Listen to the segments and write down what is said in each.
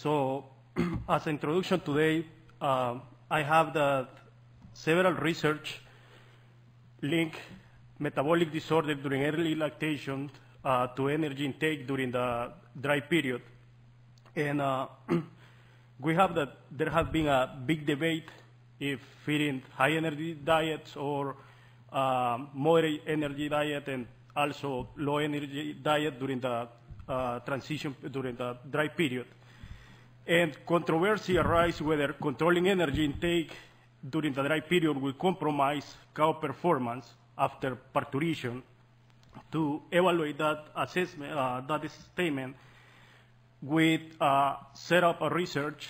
So as an introduction today, I have that several research link metabolic disorder during early lactation to energy intake during the dry period. And we have that there has been a big debate if feeding high energy diets or moderate energy diet and also low energy diet during the transition, during the dry period. And controversy arises whether controlling energy intake during the dry period will compromise cow performance after parturition. To evaluate that assessment, that statement, we set up a research,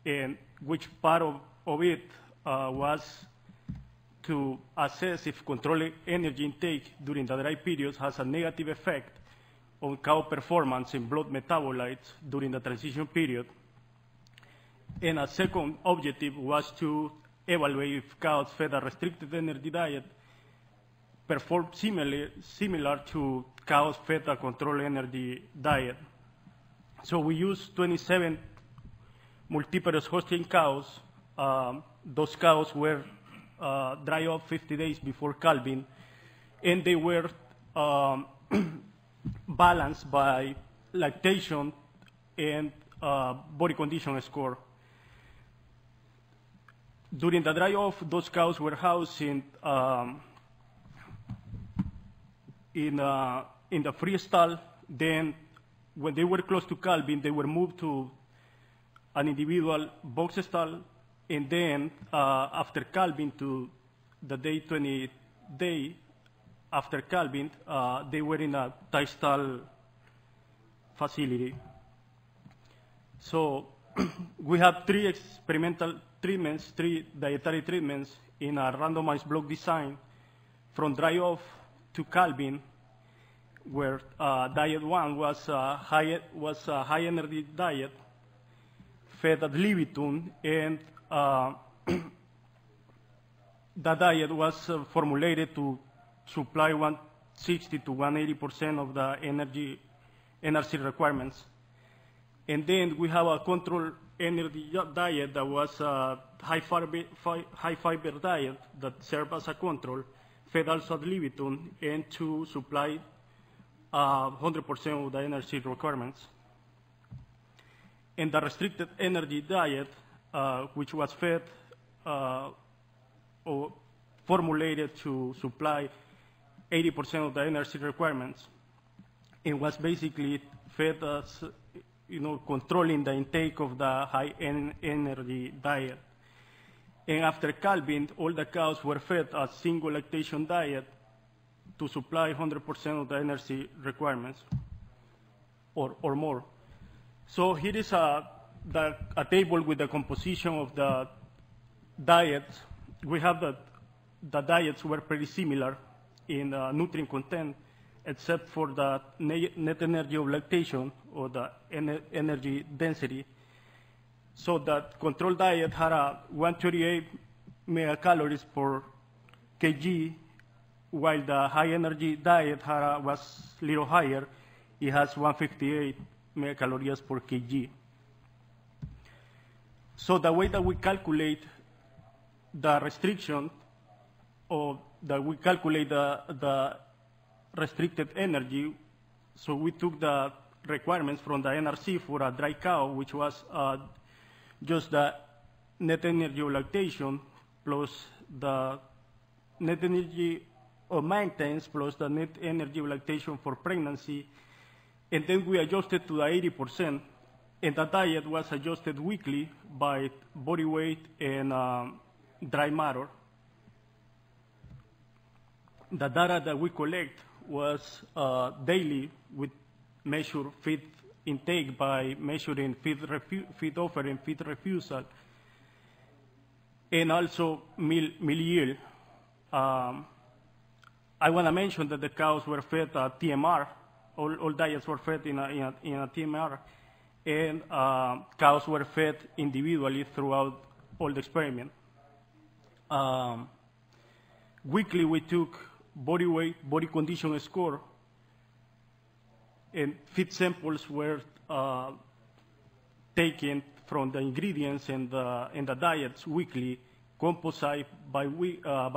in which part of it was to assess if controlling energy intake during the dry periods has a negative effect on cow performance in blood metabolites during the transition period. And a second objective was to evaluate if cows fed a restricted energy diet performed similar to cows fed a controlled energy diet. So we used 27 multiparous hosting cows. Those cows were dry off 50 days before calving, and they were balanced by lactation and body condition score. During the dry off, those cows were housed in the free stall. Then, when they were close to calving, they were moved to an individual box stall, and then after calving to the day 20 day after calving, they were in a tie stall facility. So we have three experimental treatments, three dietary treatments in a randomized block design from dry off to calving, where diet one was a high energy diet fed at libitum, and the diet was formulated to supply 160 to 180% of the NRC requirements. And then we have a control energy diet that was a high fiber diet that served as a control, fed also at libitum, and to supply 100% of the energy requirements. And the restricted energy diet, which was fed or formulated to supply 80% of the energy requirements, and was basically fed as, controlling the intake of the high energy diet. And after calving, all the cows were fed a single lactation diet to supply 100% of the energy requirements or more. So here is a table with the composition of the diets. We have the diets were pretty similar in nutrient content, except for the net energy of lactation or the energy density. So that control diet had a 138 megacalories per kg, while the high energy diet was a little higher. It has 158 megacalories per kg. So the way that we calculate the restriction, or that we calculate the restricted energy, so we took the requirements from the NRC for a dry cow, which was just the net energy of lactation plus the net energy of maintenance plus the net energy of lactation for pregnancy, and then we adjusted to the 80%, and the diet was adjusted weekly by body weight and dry matter. The data that we collect was daily. We measure feed intake by measuring feed offer and feed refusal, and also meal yield. I want to mention that the cows were fed TMR. All diets were fed in a TMR, and cows were fed individually throughout all the experiment. Weekly, we took body weight, body condition score, and feed samples were taken from the ingredients and the diets weekly, composite by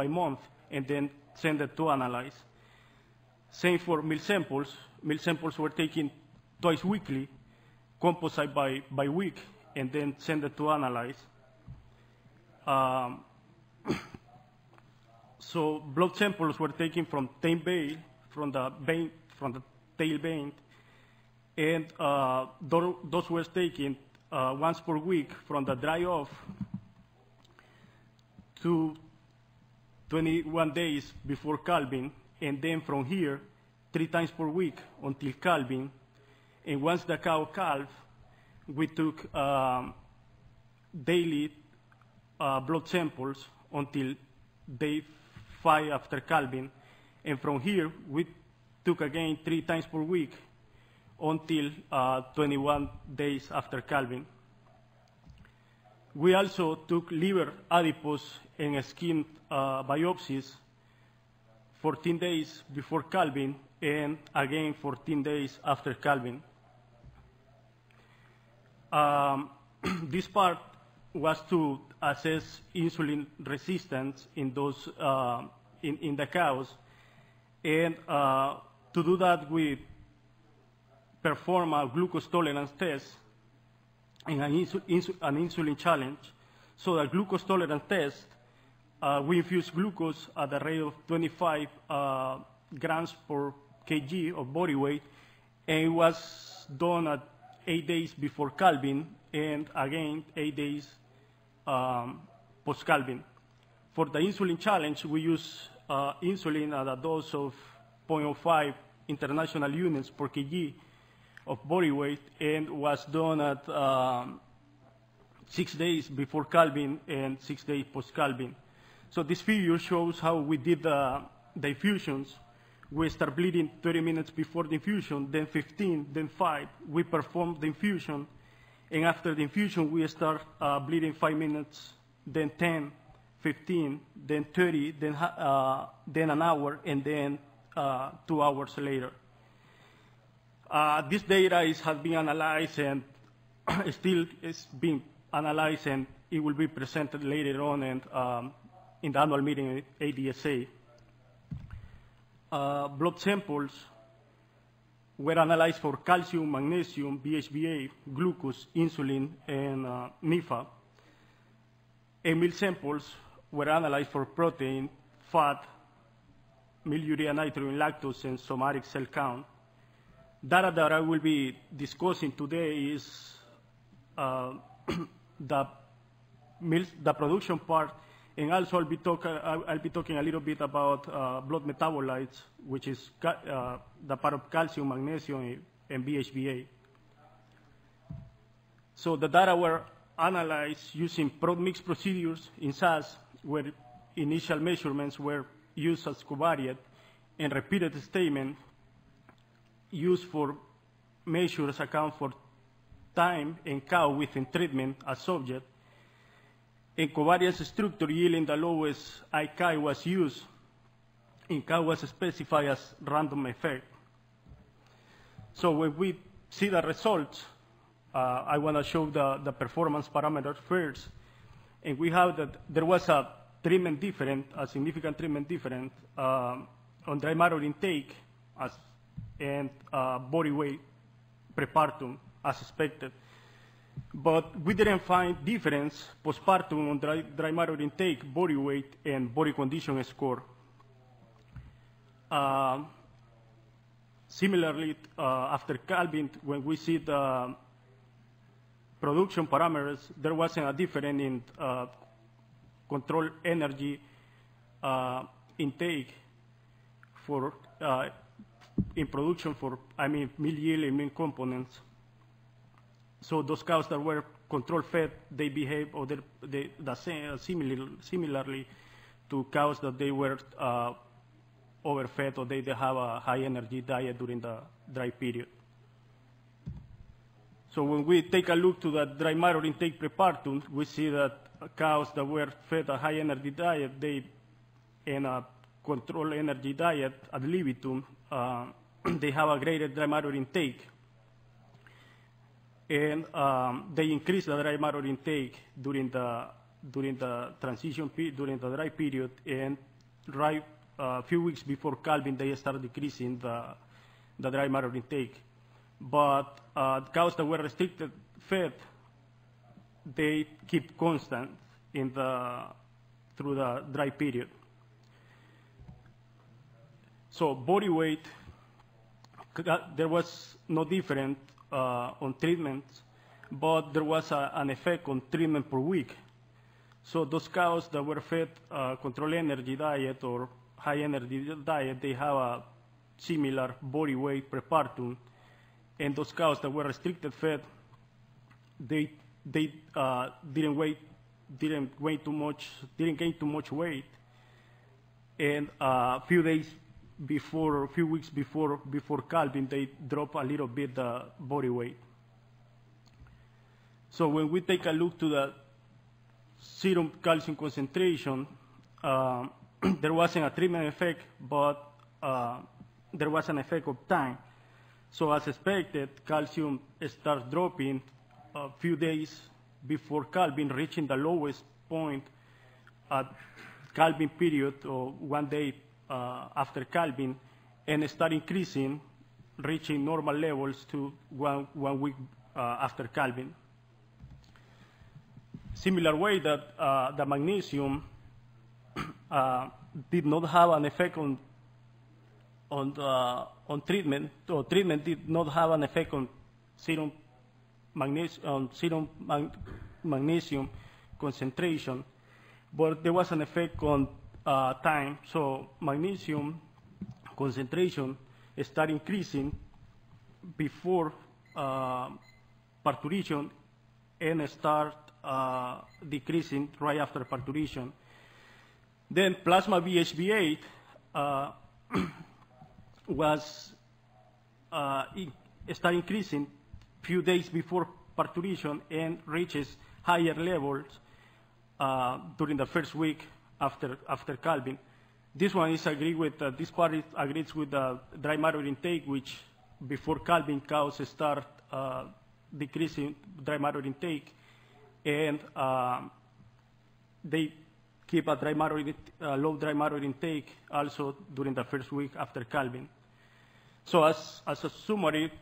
month, and then send it to analyze. Same for meal samples. Meal samples were taken twice weekly, composite by week, and then send it to analyze. So blood samples were taken from tail vein, from the tail vein, and those were taken once per week from the dry off to 21 days before calving, and then from here 3 times per week until calving. And once the cow calved, we took daily blood samples until day 5 after calving, and from here we took again 3 times per week until 21 days after calving. We also took liver, adipose, and skin biopsies 14 days before calving, and again 14 days after calving. This part was to assess insulin resistance in those in the cows, and to do that we perform a glucose tolerance test and an insulin challenge. So the glucose tolerance test, we infuse glucose at the rate of 25 grams per kg of body weight, and it was done at 8 days before calving, and again 8 days post-calving. For the insulin challenge, we use insulin at a dose of 0.05 international units per kg of body weight, and was done at 6 days before calving and 6 days post-calving. So this figure shows how we did the infusions. We start bleeding 30 minutes before the infusion, then 15, then 5. We perform the infusion, and after the infusion, we start bleeding 5 minutes, then 10, 15, then 30, then an hour, and then 2 hours later. This data has been analyzed and still is being analyzed, and it will be presented later on and, in the annual meeting at ADSA. Blood samples were analyzed for calcium, magnesium, BHBA, glucose, insulin, and NIFA. And meal samples were analyzed for protein, fat, meal urea nitrogen, lactose, and somatic cell count. Data that I will be discussing today is the production part, and also I'll be talking a little bit about blood metabolites, which is the part of calcium, magnesium, and BHBA. So the data were analyzed using prod mix procedures in SAS, where initial measurements were used as covariate, and repeated statement used for measures account for time and cow within treatment as subject. And covariance structure yielding the lowest IK was used, and cow was specified as random effect. So when we see the results, I want to show the performance parameters first. And we have that there was a treatment difference, a significant treatment difference on dry matter intake and body weight prepartum as expected. But we didn't find difference postpartum on dry matter intake, body weight, and body condition score. Similarly, after calving, when we see the production parameters, there wasn't a difference in control energy intake for in production for, meal yield and meal components. So those cows that were control fed, they behave or similarly to cows that they were overfed or they have a high energy diet during the dry period. So when we take a look to the dry matter intake prepartum, we see that cows that were fed a high energy diet, and a control energy diet ad libitum, they have a greater dry matter intake. and they increased the dry matter intake during the transition during the dry period, and right a few weeks before calving they started decreasing the dry matter intake. But cows that were restricted fed, they keep constant through the dry period. So body weight, there was no difference on treatments, but there was an effect on treatment per week. So those cows that were fed control energy diet or high energy diet, they have a similar body weight prepartum, and those cows that were restricted fed, they didn't gain too much weight, and a few weeks before calving, they drop a little bit the body weight. So when we take a look to the serum calcium concentration, there wasn't a treatment effect, but there was an effect of time. So as expected, calcium starts dropping a few days before calving, reaching the lowest point at calving period, or 1 day after calving, and start increasing, reaching normal levels to one week after calving. Similar way that the magnesium did not have an effect on treatment, or treatment did not have an effect on serum magnesium concentration, but there was an effect on time. So magnesium concentration start increasing before parturition and start decreasing right after parturition. Then plasma BHBA was start increasing few days before parturition and reaches higher levels during the first week after calving. This one is agreed with, this part agrees with the dry matter intake, which before calving cows start decreasing dry matter intake, and they keep a low dry matter intake also during the first week after calving. So as a summary,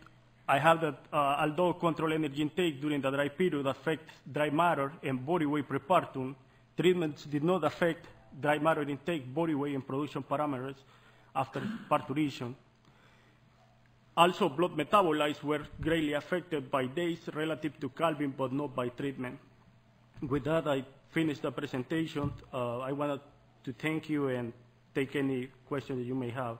I have that although control energy intake during the dry period affect dry matter and body weight prepartum, treatments did not affect dry matter intake, body weight, and production parameters after parturition. Also, blood metabolites were greatly affected by days relative to calving, but not by treatment. With that, I finished the presentation. I wanted to thank you and take any questions that you may have.